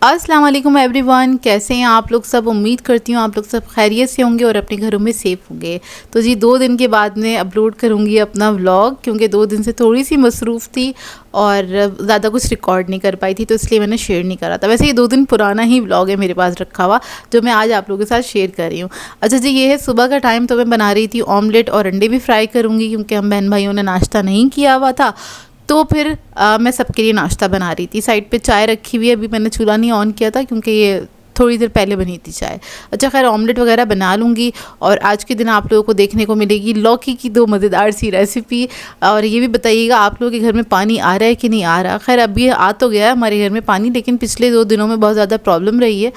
अस्सलाम वालेकुम एवरीवन, कैसे हैं आप लोग सब। उम्मीद करती हूँ आप लोग सब खैरियत से होंगे और अपने घरों में सेफ़ होंगे। तो जी 2 दिन के बाद मैं अपलोड करूँगी अपना व्लॉग, क्योंकि 2 दिन से थोड़ी सी मसरूफ़ थी और ज़्यादा कुछ रिकॉर्ड नहीं कर पाई थी, तो इसलिए मैंने शेयर नहीं करा था। वैसे ये 2 दिन पुराना ही व्लॉग है मेरे पास रखा हुआ, जो मैं आज आप लोगों के साथ शेयर कर रही हूँ। अच्छा जी, ये है सुबह का टाइम। तो मैं बना रही थी ऑमलेट और अंडे भी फ्राई करूँगी, क्योंकि हम बहन भाइयों ने नाश्ता नहीं किया हुआ था। तो फिर मैं सबके लिए नाश्ता बना रही थी। साइड पे चाय रखी हुई है, अभी मैंने चूल्हा नहीं ऑन किया था क्योंकि ये थोड़ी देर पहले बनी थी चाय। अच्छा खैर, ऑमलेट वगैरह बना लूँगी और आज के दिन आप लोगों को देखने को मिलेगी लौकी की 2 मज़ेदार सी रेसिपी। और ये भी बताइएगा आप लोगों के घर में पानी आ रहा है कि नहीं आ रहा। खैर अभी आ तो गया है हमारे घर में पानी, लेकिन पिछले 2 दिनों में बहुत ज़्यादा प्रॉब्लम रही है।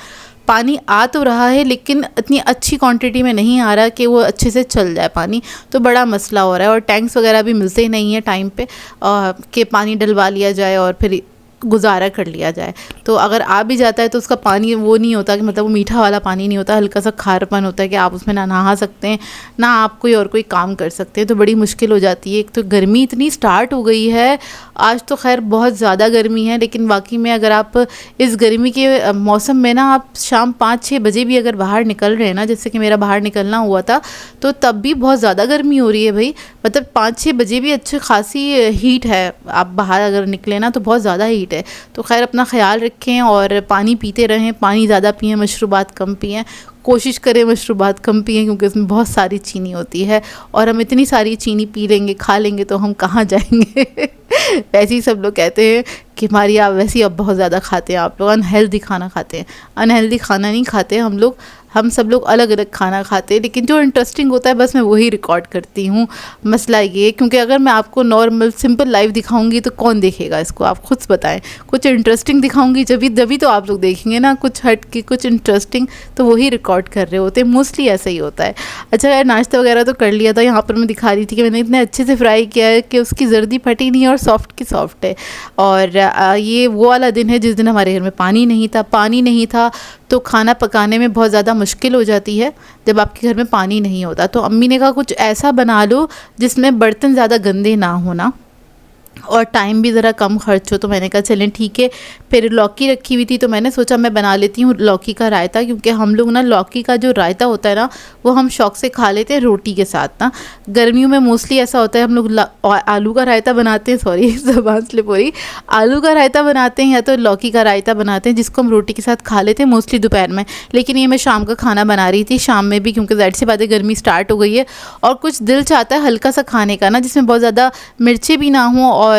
पानी आ तो रहा है लेकिन इतनी अच्छी क्वांटिटी में नहीं आ रहा कि वो अच्छे से चल जाए पानी, तो बड़ा मसला हो रहा है। और टैंक्स वगैरह भी मिलते ही नहीं है टाइम पे कि पानी डलवा लिया जाए और फिर गुजारा कर लिया जाए। तो अगर आ भी जाता है तो उसका पानी वो नहीं होता कि मतलब वो मीठा वाला पानी नहीं होता, हल्का सा खारपन होता है कि आप उसमें ना नहा सकते हैं ना आप कोई और कोई काम कर सकते हैं। तो बड़ी मुश्किल हो जाती है। एक तो गर्मी इतनी स्टार्ट हो गई है आज, तो खैर बहुत ज़्यादा गर्मी है, लेकिन वाकई में अगर आप इस गर्मी के मौसम में ना आप शाम 5-6 बजे भी अगर बाहर निकल रहे हैं ना, जैसे कि मेरा बाहर निकलना हुआ था, तो तब भी बहुत ज़्यादा गर्मी हो रही है भाई। मतलब 5-6 बजे भी अच्छी खासी हीट है, आप बाहर अगर निकले ना तो बहुत ज़्यादा हीट है। तो खैर अपना ख्याल रखें और पानी पीते रहें, पानी ज़्यादा पिएं, मशरूबात कम पिएं। कोशिश करें मशरूबात कम पिएं, क्योंकि उसमें बहुत सारी चीनी होती है और हम इतनी सारी चीनी पी लेंगे खा लेंगे तो हम कहाँ जाएंगे। वैसे ही सब लोग कहते हैं कि मारिया आप वैसे ही अब बहुत ज़्यादा खाते हैं, आप लोग अनहेल्दी खाना खाते हैं। अनहेल्दी खाना नहीं खाते हम सब लोग अलग अलग खाना खाते हैं, लेकिन जो इंटरेस्टिंग होता है बस मैं वही रिकॉर्ड करती हूँ। मसला ये, क्योंकि अगर मैं आपको नॉर्मल सिंपल लाइफ दिखाऊंगी तो कौन देखेगा इसको, आप खुद बताएं। कुछ इंटरेस्टिंग दिखाऊंगी जभी तो आप लोग देखेंगे ना, कुछ हट के कुछ इंटरेस्टिंग, तो वही रिकॉर्ड कर रहे होते हैं। मोस्टली ऐसा ही होता है। अच्छा यार, नाश्ता वगैरह तो कर लिया था। यहाँ पर मैं दिखा रही थी कि मैंने इतने अच्छे से फ्राई किया है कि उसकी जर्दी फटी नहीं और सॉफ्ट की सॉफ्ट है। और ये वो वाला दिन है जिस दिन हमारे घर में पानी नहीं था तो खाना पकाने में बहुत ज़्यादा मुश्किल हो जाती है जब आपके घर में पानी नहीं होता। तो अम्मी ने कहा कुछ ऐसा बना लो जिसमें बर्तन ज़्यादा गंदे ना होना और टाइम भी ज़रा कम खर्च हो। तो मैंने कहा चलें ठीक है। फिर लौकी रखी हुई थी तो मैंने सोचा मैं बना लेती हूँ लौकी का रायता, क्योंकि हम लोग ना लौकी का जो रायता होता है ना वो हम शौक़ से खा लेते हैं रोटी के साथ ना। गर्मियों में मोस्टली ऐसा होता है हम लोग आलू का रायता बनाते हैं, सॉरी ज़बान स्लिप हो रही, आलू का रायता बनाते हैं या तो लौकी का रायता बनाते हैं, जिसको हम रोटी के साथ खा लेते हैं मोस्टली दोपहर में। लेकिन ये मैं शाम का खाना बना रही थी, शाम में भी, क्योंकि ज़ाहिर सी बात है गर्मी स्टार्ट हो गई है और कुछ दिल चाहता है हल्का सा खाने का ना, जिसमें बहुत ज़्यादा मिर्चें भी ना हों और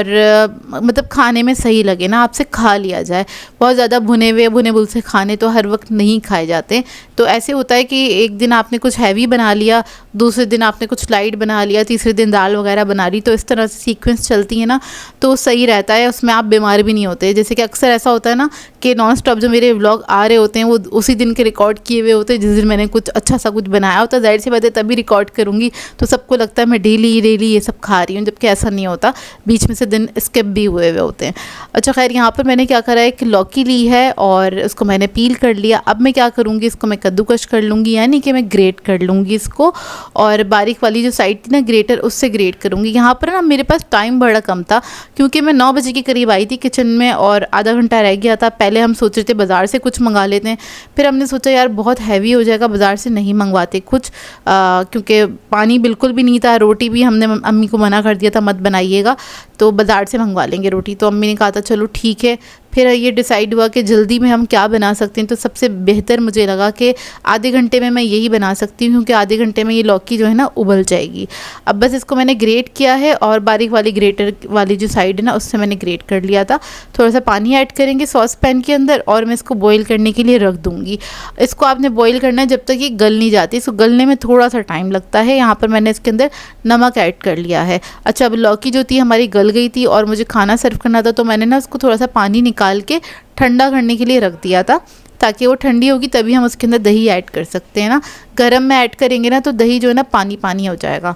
मतलब खाने में सही लगे ना, आपसे खा लिया जाए। बहुत ज़्यादा भुने बुल से खाने तो हर वक्त नहीं खाए जाते। तो ऐसे होता है कि एक दिन आपने कुछ हैवी बना लिया, दूसरे दिन आपने कुछ लाइट बना लिया, तीसरे दिन दाल वगैरह बना ली, तो इस तरह से सीक्वेंस चलती है ना, तो सही रहता है। उसमें आप बीमार भी नहीं होते। जैसे कि अक्सर ऐसा होता है ना कि नॉन स्टॉप जो मेरे व्लॉग आ रहे होते हैं वो उसी दिन के रिकॉर्ड किए हुए होते हैं जिस दिन मैंने कुछ अच्छा सा कुछ बनाया होता है। ज़ाहिर सी बात है तभी रिकॉर्ड करूँगी, तो सबको लगता है मैं डेली ये सब खा रही हूँ, जबकि ऐसा नहीं होता, बीच में से दिन स्किप भी हुए होते हैं। अच्छा खैर, यहाँ पर मैंने क्या करा है कि लौकी ली है और उसको मैंने पील कर लिया। अब मैं क्या करूँगी, इसको मैं कद्दूकश कर लूँगी, यानी कि मैं ग्रेट कर लूँगी इसको, और बारीक वाली जो साइड थी ना ग्रेटर, उससे ग्रेट करूँगी। यहाँ पर ना मेरे पास टाइम बड़ा कम था, क्योंकि मैं 9 बजे के करीब आई थी किचन में और आधा घंटा रह गया था। पहले हम सोच रहे थे बाज़ार से कुछ मंगा लेते हैं, फिर हमने सोचा यार बहुत हैवी हो जाएगा, बाज़ार से नहीं मंगवाते कुछ, क्योंकि पानी बिल्कुल भी नहीं था। रोटी भी हमने अम्मी को मना कर दिया था मत बनाइएगा, तो बाज़ार से मंगवा लेंगे रोटी। तो अम्मी ने कहा था चलो ठीक है। फिर ये डिसाइड हुआ कि जल्दी में हम क्या बना सकते हैं, तो सबसे बेहतर मुझे लगा कि आधे घंटे में मैं यही बना सकती हूँ, क्योंकि आधे घंटे में ये लौकी जो है ना उबल जाएगी। अब बस इसको मैंने ग्रेट किया है और बारीक वाली ग्रेटर वाली जो साइड है ना उससे मैंने ग्रेट कर लिया था। थोड़ा सा पानी ऐड करेंगे सॉस पैन के अंदर और मैं इसको बॉईल करने के लिए रख दूँगी। इसको आपने बॉईल करना है जब तक ये गल नहीं जाती, इसको गलने में थोड़ा सा टाइम लगता है। यहाँ पर मैंने इसके अंदर नमक ऐड कर लिया है। अच्छा, अब लौकी जो थी हमारी गल गई थी और मुझे खाना सर्व करना था, तो मैंने ना उसको थोड़ा सा पानी निकाल के ठंडा करने के लिए रख दिया था, ताकि वो ठंडी होगी तभी हम उसके अंदर दही ऐड कर सकते हैं ना। गरम में ऐड करेंगे ना तो दही जो है ना पानी पानी हो जाएगा।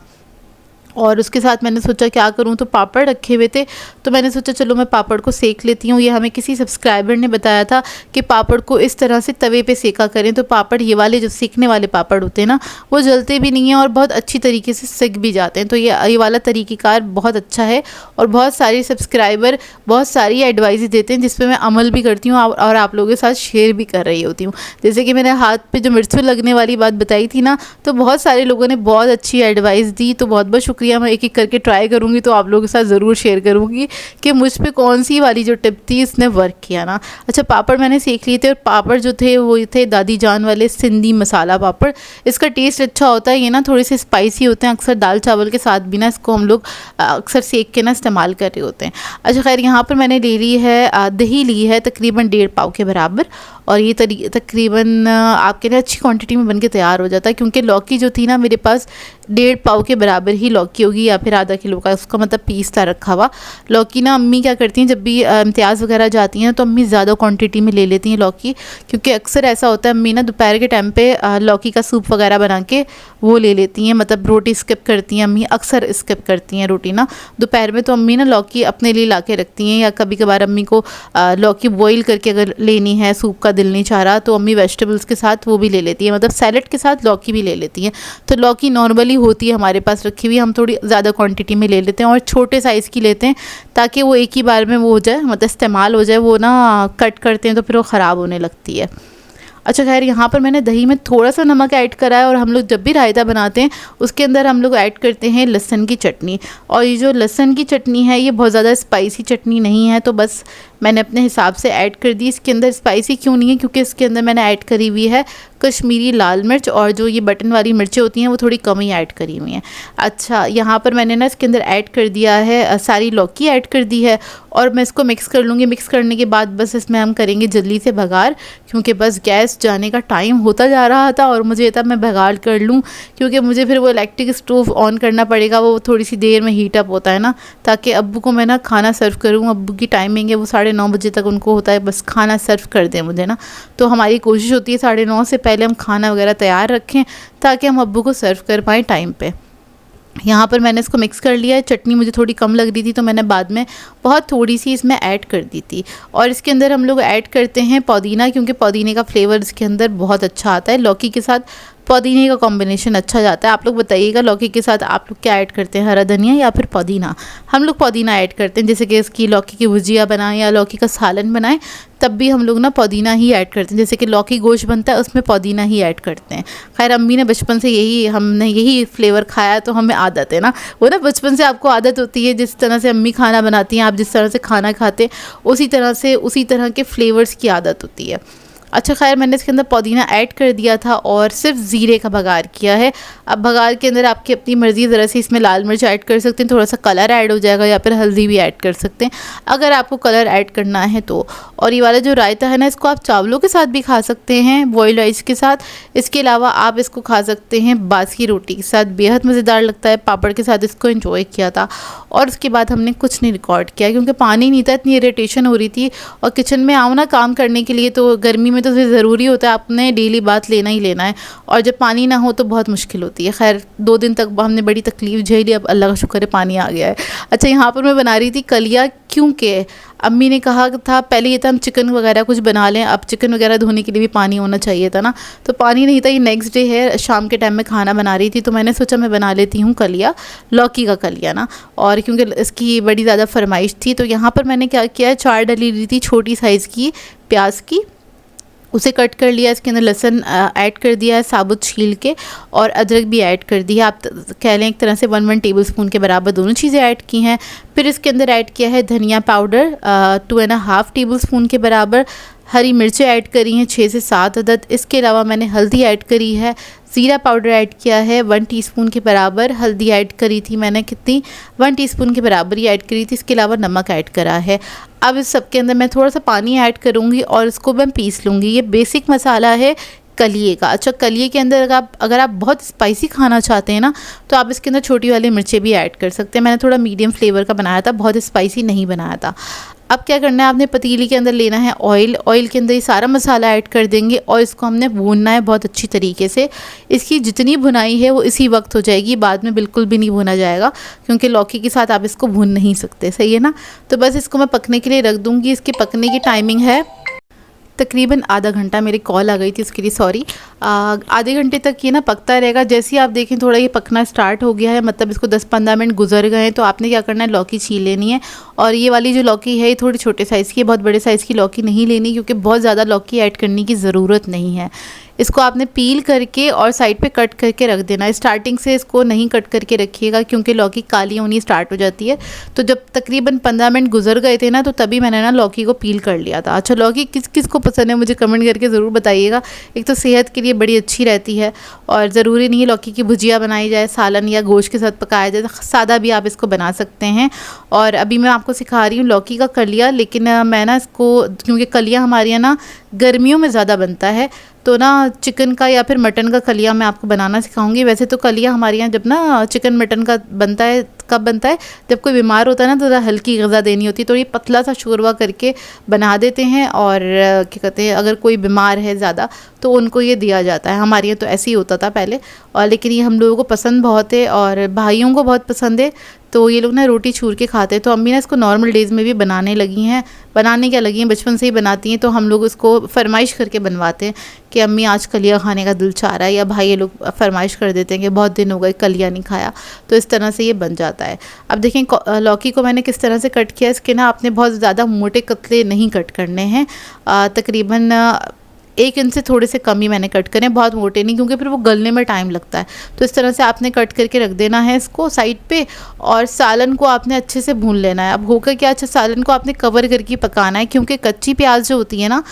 और उसके साथ मैंने सोचा क्या करूं, तो पापड़ रखे हुए थे, तो मैंने सोचा चलो मैं पापड़ को सेक लेती हूँ। ये हमें किसी सब्सक्राइबर ने बताया था कि पापड़ को इस तरह से तवे पे सेका करें, तो पापड़ ये वाले जो सेकने वाले पापड़ होते हैं ना, वो जलते भी नहीं हैं और बहुत अच्छी तरीके से सिक भी जाते हैं। तो ये वाला तरीक़ेकार बहुत अच्छा है और बहुत सारे सब्सक्राइबर बहुत सारी एडवाइस देते हैं जिस पर मैं अमल भी करती हूँ और आप लोगों के साथ शेयर भी कर रही होती हूँ। जैसे कि मैंने हाथ पर जो मिर्चों लगने वाली बात बताई थी ना, तो बहुत सारे लोगों ने बहुत अच्छी एडवाइस दी, तो बहुत बहुत शुक्रिया। मैं एक एक करके ट्राई करूँगी तो आप लोगों के साथ ज़रूर शेयर करूँगी कि मुझ पे कौन सी वाली जो टिप थी इसने वर्क किया ना। अच्छा, पापड़ मैंने सेक लिए थे और पापड़ जो थे वो थे दादी जान वाले सिंधी मसाला पापड़। इसका टेस्ट अच्छा होता है, ये ना थोड़े से स्पाइसी होते हैं। अक्सर दाल चावल के साथ भी ना इसको हम लोग अक्सर सेक के ना इस्तेमाल कर रहे होते हैं। अच्छा खैर, यहाँ पर मैंने ले ली है दही ली है तकरीबन 1.5 पाव के बराबर, और ये तकरीबन आपके लिए अच्छी क्वांटिटी में बन के तैयार हो जाता है, क्योंकि लौकी जो थी ना मेरे पास 1.5 पाव के बराबर ही लौकी होगी या फिर आधा किलो का, उसका मतलब पीस था रखा हुआ। लौकी ना अम्मी क्या करती हैं, जब भी इम्तियाज़ वगैरह जाती हैं तो अम्मी ज़्यादा क्वांटिटी में ले लेती हैं लौकी, क्योंकि अक्सर ऐसा होता है अम्मी ना दोपहर के टाइम पे लौकी का सूप वगैरह बना के वो ले लेती हैं। मतलब रोटी स्किप करती हैं अम्मी, अक्सर स्किप करती हैं रोटी ना दोपहर में, तो अम्मी ना लौकी अपने लिए ला के रखती हैं, या कभी कभार अम्मी को लौकी बॉईल करके अगर लेनी है, सूप का दिल नहीं चाह रहा, तो अम्मी वेजिटेबल्स के साथ वो भी ले लेती है, मतलब सैलेड के साथ लौकी भी ले लेती हैं। तो लौकी नॉर्मली होती है हमारे पास रखी हुई, हम थोड़ी ज़्यादा क्वांटिटी में ले लेते हैं और छोटे साइज़ की लेते हैं ताकि वो एक ही बार में वो हो जाए, मतलब इस्तेमाल हो जाए। वो ना कट करते हैं तो फिर वो ख़राब होने लगती है। अच्छा खैर, यहाँ पर मैंने दही में थोड़ा सा नमक ऐड करा है, और हम लोग जब भी रायता बनाते हैं उसके अंदर हम लोग ऐड करते हैं लहसुन की चटनी। और ये जो लहसुन की चटनी है ये बहुत ज़्यादा स्पाइसी चटनी नहीं है, तो बस मैंने अपने हिसाब से ऐड कर दी। इसके अंदर स्पाइसी क्यों नहीं है, क्योंकि इसके अंदर मैंने ऐड करी हुई है कश्मीरी लाल मिर्च, और जो ये बटन वाली मिर्चें होती हैं वो थोड़ी कम ही ऐड करी हुई हैं। अच्छा, यहाँ पर मैंने ना इसके अंदर ऐड कर दिया है सारी लौकी ऐड कर दी है, और मैं इसको मिक्स कर लूँगी। मिक्स करने के बाद बस इसमें हम करेंगे जल्दी से भगार, क्योंकि बस गैस जाने का टाइम होता जा रहा था और मुझे तब मैं भगार कर लूँ, क्योंकि मुझे फिर वो इलेक्ट्रिक स्टोव ऑन करना पड़ेगा, वो थोड़ी सी देर में हीट अप होता है ना, ताकि अब्बू को मैं ना खाना सर्व करूँ। अब्बू की टाइमिंग है वो 9:30 बजे तक उनको होता है बस खाना सर्व कर दें मुझे ना, तो हमारी कोशिश होती है 9:30 से पहले हम खाना वगैरह तैयार रखें ताकि हम अब्बू को सर्व कर पाएँ टाइम पे। यहाँ पर मैंने इसको मिक्स कर लिया है। चटनी मुझे थोड़ी कम लग रही थी तो मैंने बाद में बहुत थोड़ी सी इसमें ऐड कर दी थी। और इसके अंदर हम लोग ऐड करते हैं पुदीना, क्योंकि पुदीने का फ्लेवर इसके अंदर बहुत अच्छा आता है। लौकी के साथ पुदीने का कॉम्बिनेशन अच्छा जाता है। आप लोग बताइएगा लौकी के साथ आप लोग क्या ऐड करते हैं, हरा धनिया या फिर पुदीना? हम लोग पुदीना ऐड करते हैं, जैसे कि इसकी लौकी की भुजिया बनाएं या लौकी का सालन बनाएं तब भी हम लोग ना पुदीना ही ऐड करते हैं। जैसे कि लौकी गोश्त बनता है उसमें पुदीना ही ऐड करते हैं। खैर अम्मी ने बचपन से हमने यही फ्लेवर खाया तो हमें आदत है ना, वो ना बचपन से आपको आदत होती है, जिस तरह से अम्मी खाना बनाती हैं आप जिस तरह से खाना खाते उसी तरह के फ्लेवर्स की आदत होती है। अच्छा खैर, मैंने इसके अंदर पुदीना ऐड कर दिया था और सिर्फ ज़ीरे का भगार किया है। अब भगार के अंदर आपकी अपनी मर्ज़ी, ज़रा सी इसमें लाल मिर्च ऐड कर सकते हैं, थोड़ा सा कलर ऐड हो जाएगा, या फिर हल्दी भी ऐड कर सकते हैं अगर आपको कलर ऐड करना है तो। और ये वाला जो रायता है ना, इसको आप चावलों के साथ भी खा सकते हैं, बॉइल्ड राइस के साथ। इसके अलावा आप इसको खा सकते हैं बासी रोटी के साथ, बेहद मज़ेदार लगता है। पापड़ के साथ इसको एंजॉय किया था। और उसके बाद हमने कुछ नहीं रिकॉर्ड किया क्योंकि पानी नहीं था, इतनी इरिटेशन हो रही थी। और किचन में आओ ना काम करने के लिए तो गर्मी में तो ज़रूरी होता है, आपने डेली बात लेना ही लेना है, और जब पानी ना हो तो बहुत मुश्किल होती है। खैर 2 दिन तक हमने बड़ी तकलीफ़ झेली, अब अल्लाह का शुक्र है पानी आ गया है। अच्छा, यहाँ पर मैं बना रही थी कलिया, क्योंकि अम्मी ने कहा था पहले ये था हम चिकन वगैरह कुछ बना लें, अब चिकन वगैरह धोने के लिए भी पानी होना चाहिए था ना, तो पानी नहीं था। ये नेक्स्ट डे है, शाम के टाइम में खाना बना रही थी तो मैंने सोचा मैं बना लेती हूँ कलिया, लौकी का कलिया ना। और क्योंकि इसकी बड़ी ज़्यादा फरमाइश थी तो यहाँ पर मैंने क्या किया है, 4 डली ली थी छोटी साइज़ की प्याज की, उसे कट कर लिया। इसके अंदर लहसुन ऐड कर दिया है साबुत छील के, और अदरक भी ऐड कर दिया। आप कह लें एक तरह से 1 टेबल स्पून के बराबर दोनों चीज़ें ऐड की हैं। फिर इसके अंदर ऐड किया है धनिया पाउडर 2.5 टेबल स्पून के बराबर। हरी मिर्चें ऐड करी हैं 6 से 7 अदद। इसके अलावा मैंने हल्दी ऐड करी है, ज़ीरा पाउडर ऐड किया है 1 टीस्पून के बराबर। हल्दी ऐड करी थी मैंने कितनी, 1 टीस्पून के बराबर ही ऐड करी थी। इसके अलावा नमक ऐड करा है। अब इस सब के अंदर मैं थोड़ा सा पानी ऐड करूँगी और इसको मैं पीस लूँगी। ये बेसिक मसाला है कलिए का। अच्छा, कलिए के अंदर अगर आप बहुत स्पाइसी खाना चाहते हैं ना तो आप इसके अंदर छोटी वाली मिर्चें भी ऐड कर सकते हैं। मैंने थोड़ा मीडियम फ्लेवर का बनाया था, बहुत स्पाइसी नहीं बनाया था। अब क्या करना है, आपने पतीली के अंदर लेना है ऑयल। ऑयल के अंदर ये सारा मसाला ऐड कर देंगे और इसको हमने भूनना है बहुत अच्छी तरीके से। इसकी जितनी भुनाई है वो इसी वक्त हो जाएगी, बाद में बिल्कुल भी नहीं भुना जाएगा, क्योंकि लौकी के साथ आप इसको भून नहीं सकते, सही है ना। तो बस इसको मैं पकने के लिए रख दूँगी। इसकी पकने की टाइमिंग है तकरीबन आधा घंटा। मेरी कॉल आ गई थी उसके लिए सॉरी। आधे घंटे तक ये ना पकता रहेगा। जैसे ही आप देखें थोड़ा ये पकना स्टार्ट हो गया है, मतलब इसको 10-15 मिनट गुजर गए हैं, तो आपने क्या करना है, लौकी छील लेनी है। और ये वाली जो लौकी है ये थोड़ी छोटे साइज़ की है, बहुत बड़े साइज़ की लौकी नहीं लेनी, क्योंकि बहुत ज़्यादा लौकी ऐड करने की ज़रूरत नहीं है। इसको आपने पील करके और साइड पे कट करके रख देना है। स्टार्टिंग से इसको नहीं कट करके रखिएगा, क्योंकि लौकी काली होनी स्टार्ट हो जाती है। तो जब तकरीबन 15 मिनट गुजर गए थे ना, तो तभी मैंने ना लौकी को पील कर लिया था। अच्छा, लौकी किस किस को पसंद है मुझे कमेंट करके ज़रूर बताइएगा। एक तो सेहत के लिए बड़ी अच्छी रहती है, और ज़रूरी नहीं है लौकी की भुजिया बनाई जाए, सालन या गोश्त के साथ पकाया जाए, सादा भी आप इसको बना सकते हैं। और अभी मैं आपको सिखा रही हूँ लौकी का कलिया, लेकिन मैं ना इसको, क्योंकि कलिया हमारे यहाँ ना गर्मियों में ज़्यादा बनता है, तो ना चिकन का या फिर मटन का कलिया मैं आपको बनाना सिखाऊंगी। वैसे तो कलिया हमारे यहाँ जब ना चिकन मटन का बनता है, कब बनता है, जब कोई बीमार होता है ना, तो ज़रा हल्की ग़िज़ा देनी होती है, तो ये पतला सा शोरवा करके बना देते हैं। और क्या कहते हैं, अगर कोई बीमार है ज़्यादा तो उनको ये दिया जाता है। हमारे यहाँ तो ऐसे ही होता था पहले, और लेकिन ये हम लोगों को पसंद बहुत है और भाइयों को बहुत पसंद है, तो ये लोग ना रोटी छूर के खाते हैं। तो अम्मी ना इसको नॉर्मल डेज़ में भी बनाने लगी हैं, बनाने क्या लगी हैं, बचपन से ही बनाती हैं। तो हम लोग इसको फरमाइश करके बनवाते हैं कि अम्मी आज कलिया खाने का दिल चाह रहा है, या भाई ये लोग फरमाइश कर देते हैं कि बहुत दिन हो गए कलिया नहीं खाया, तो इस तरह से ये बन जाता है। अब देखें लौकी को मैंने किस तरह से कट किया। इसके ना आपने बहुत ज़्यादा मोटे कतले नहीं कट करने हैं, तकरीबन 1 इंच से थोड़े से कम ही मैंने कट करें, बहुत मोटे नहीं, क्योंकि फिर वो गलने में टाइम लगता है। तो इस तरह से आपने कट करके रख देना है इसको साइड पे। और सालन को आपने अच्छे से भून लेना है। अब होकर क्या, अच्छा सालन को आपने कवर करके पकाना है, क्योंकि कच्ची प्याज जो होती है ना,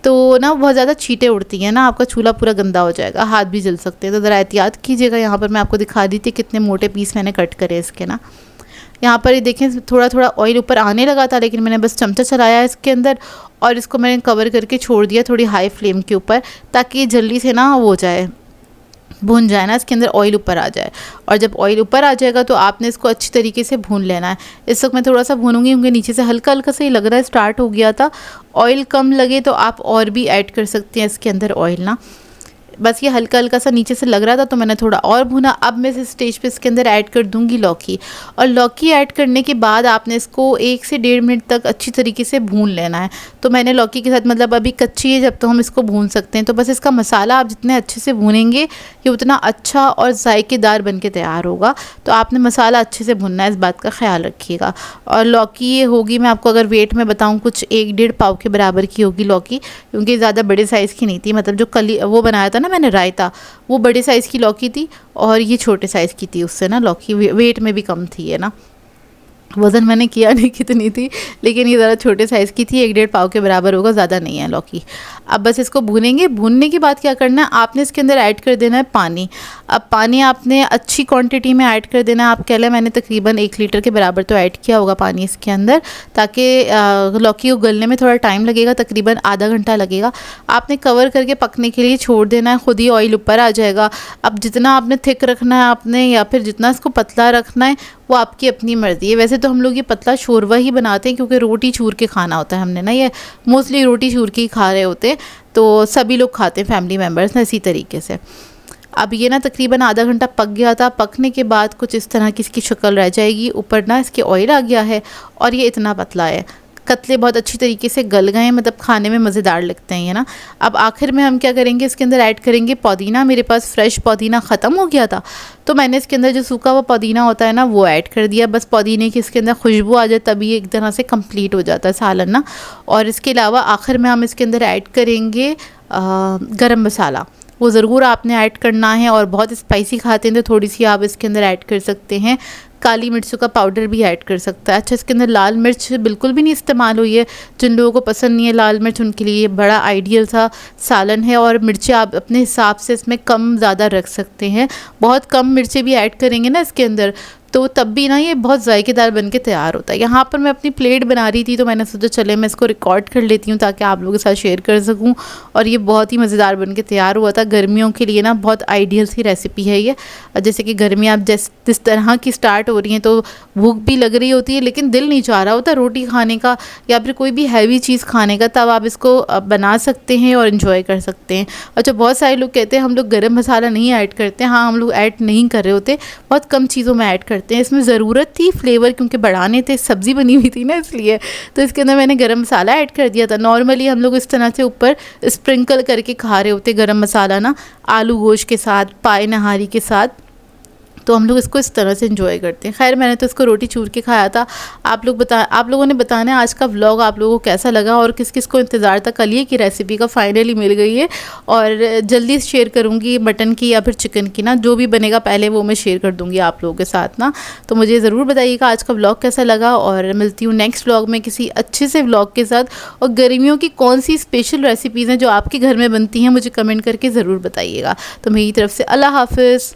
तो ना बहुत ज़्यादा छींटे उड़ती हैं ना, आपका चूल्हा पूरा गंदा हो जाएगा, हाथ भी जल सकते हैं, तो ज़रा एहतियात कीजिएगा। यहाँ पर मैं आपको दिखा दी थी कितने मोटे पीस मैंने कट करे इसके ना। यहाँ पर ये देखें थोड़ा थोड़ा ऑयल ऊपर आने लगा था, लेकिन मैंने बस चमचा चलाया इसके अंदर और इसको मैंने कवर करके छोड़ दिया थोड़ी हाई फ्लेम के ऊपर, ताकि ये जल्दी से ना वो हो जाए, भून जाए ना, इसके अंदर ऑयल ऊपर आ जाए। और जब ऑयल ऊपर आ जाएगा तो आपने इसको अच्छी तरीके से भून लेना है। इस वक्त मैं थोड़ा सा भूनूंगी, क्योंकि नीचे से हल्का हल्का से ही लग रहा है स्टार्ट हो गया था। ऑयल कम लगे तो आप और भी ऐड कर सकते हैं इसके अंदर ऑयल ना। बस ये हल्का हल्का सा नीचे से लग रहा था, तो मैंने थोड़ा और भुना। अब मैं इस स्टेज पे इसके अंदर ऐड कर दूंगी लौकी, और लौकी ऐड करने के बाद आपने इसको 1 से 1.5 मिनट तक अच्छी तरीके से भून लेना है। तो मैंने लौकी के साथ, मतलब अभी कच्ची है जब, तो हम इसको भून सकते हैं। तो बस इसका मसाला आप जितने अच्छे से भूनेंगे ये उतना अच्छा और जायकेदार बन के तैयार होगा। तो आपने मसाला अच्छे से भुनना है, इस बात का ख्याल रखिएगा। और लौकी ये होगी, मैं आपको अगर वेट में बताऊँ, कुछ 1-1.5 पाव के बराबर की होगी लौकी, क्योंकि ज़्यादा बड़े साइज़ की नहीं थी। मतलब जो कली वो बनाया था ना मैंने रायता, वो बड़े साइज़ की लौकी थी, और ये छोटे साइज़ की थी, उससे ना लौकी वेट में भी कम थी, है ना। वज़न मैंने किया नहीं कितनी थी, लेकिन ये ज़रा छोटे साइज़ की थी, 1-1.5 पाव के बराबर होगा, ज़्यादा नहीं है लौकी। अब बस इसको भूनेंगे। भूनने के बाद क्या करना है, आपने इसके अंदर ऐड कर देना है पानी। अब पानी आपने अच्छी क्वांटिटी में ऐड कर देना है। आप कह लें मैंने तकरीबन 1 लीटर के बराबर तो ऐड किया होगा पानी इसके अंदर, ताकि लौकी को गलने में थोड़ा टाइम लगेगा, तकरीबन आधा घंटा लगेगा। आपने कवर करके पकने के लिए छोड़ देना है, खुद ही ऑयल ऊपर आ जाएगा। अब जितना आपने थिक रखना है आपने, या फिर जितना इसको पतला रखना है, वो आपकी अपनी मर्ज़ी है। वैसे तो हम लोग ये पतला शोरवा ही बनाते हैं, क्योंकि रोटी छूर के खाना होता है हमने ना, ये मोस्टली रोटी छूर के ही खा रहे होते हैं, तो सभी लोग खाते हैं फैमिली मेम्बर्स ना इसी तरीके से। अब ये ना तकरीबन आधा घंटा पक गया था। पकने के बाद कुछ इस तरह की इसकी शक्ल रह जाएगी, ऊपर ना इसके ऑयल आ गया है, और ये इतना पतला है। कतले बहुत अच्छी तरीके से गल गए हैं, मतलब खाने में मज़ेदार लगते हैं, है ना। अब आखिर में हम क्या करेंगे, इसके अंदर ऐड करेंगे पुदीना। मेरे पास फ्रेश पुदीना ख़त्म हो गया था, तो मैंने इसके अंदर जो सूखा हुआ पुदीना होता है ना, वो ऐड कर दिया। बस पुदीने की इसके अंदर खुशबू आ जाए तभी एक तरह से कंप्लीट हो जाता है सालन ना। और इसके अलावा आखिर में हम इसके अंदर ऐड करेंगे गरम मसाला, वो ज़रूर आपने ऐड करना है। और बहुत स्पाइसी खाते हैं तो थोड़ी सी आप इसके अंदर ऐड कर सकते हैं। काली मिर्चों का पाउडर भी ऐड कर सकता है। अच्छा, इसके अंदर लाल मिर्च बिल्कुल भी नहीं इस्तेमाल हुई है। जिन लोगों को पसंद नहीं है लाल मिर्च, उनके लिए बड़ा आइडियल सा सालन है। और मिर्चें आप अपने हिसाब से इसमें कम ज़्यादा रख सकते हैं। बहुत कम मिर्चें भी ऐड करेंगे ना इसके अंदर, तो तब भी ना ये बहुत ज़ायकेदार बन के तैयार होता है। यहाँ पर मैं अपनी प्लेट बना रही थी तो मैंने सोचा चले मैं इसको रिकॉर्ड कर लेती हूँ ताकि आप लोगों के साथ शेयर कर सकूँ। और ये बहुत ही मज़ेदार बन के तैयार हुआ था। गर्मियों के लिए ना बहुत आइडियल सी रेसिपी है ये। जैसे कि गर्मियाँ अब जिस तरह की स्टार्ट हो रही हैं तो भूख भी लग रही होती है लेकिन दिल नहीं चाह रहा होता रोटी खाने का या फिर कोई भी हैवी चीज़ खाने का, तब आप इसको बना सकते हैं और इन्जॉय कर सकते हैं। अच्छा, बहुत सारे लोग कहते हैं हम लोग गरम मसाला नहीं ऐड करते। हाँ, हम लोग ऐड नहीं कर रहे होते, बहुत कम चीज़ों में ऐड करते हैं। इसमें ज़रूरत थी फ्लेवर क्योंकि बढ़ाने थे, सब्ज़ी बनी हुई थी ना इसलिए, तो इसके अंदर मैंने गरम मसाला ऐड कर दिया था। नॉर्मली हम लोग इस तरह से ऊपर स्प्रिंकल करके खा रहे होते गरम मसाला ना, आलू गोश्त के साथ, पाए नहारी के साथ, तो हम लोग इसको इस तरह से एंजॉय करते हैं। खैर, मैंने तो इसको रोटी चूर के खाया था। आप लोगों ने बताना है आज का व्लॉग आप लोगों को कैसा लगा और किस किस को इंतज़ार था कलिए की रेसिपी का। फाइनली मिल गई है और जल्दी शेयर करूँगी मटन की या फिर चिकन की ना, जो भी बनेगा पहले वो मैं शेयर कर दूँगी आप लोगों के साथ ना। तो मुझे ज़रूर बताइएगा आज का व्लॉग कैसा लगा और मिलती हूँ नेक्स्ट व्लॉग में किसी अच्छे से व्लॉग के साथ। और गर्मियों की कौन सी स्पेशल रेसिपीज़ हैं जो आपके घर में बनती हैं मुझे कमेंट करके ज़रूर बताइएगा। तो मेरी तरफ से अल्लाह हाफ़िज़।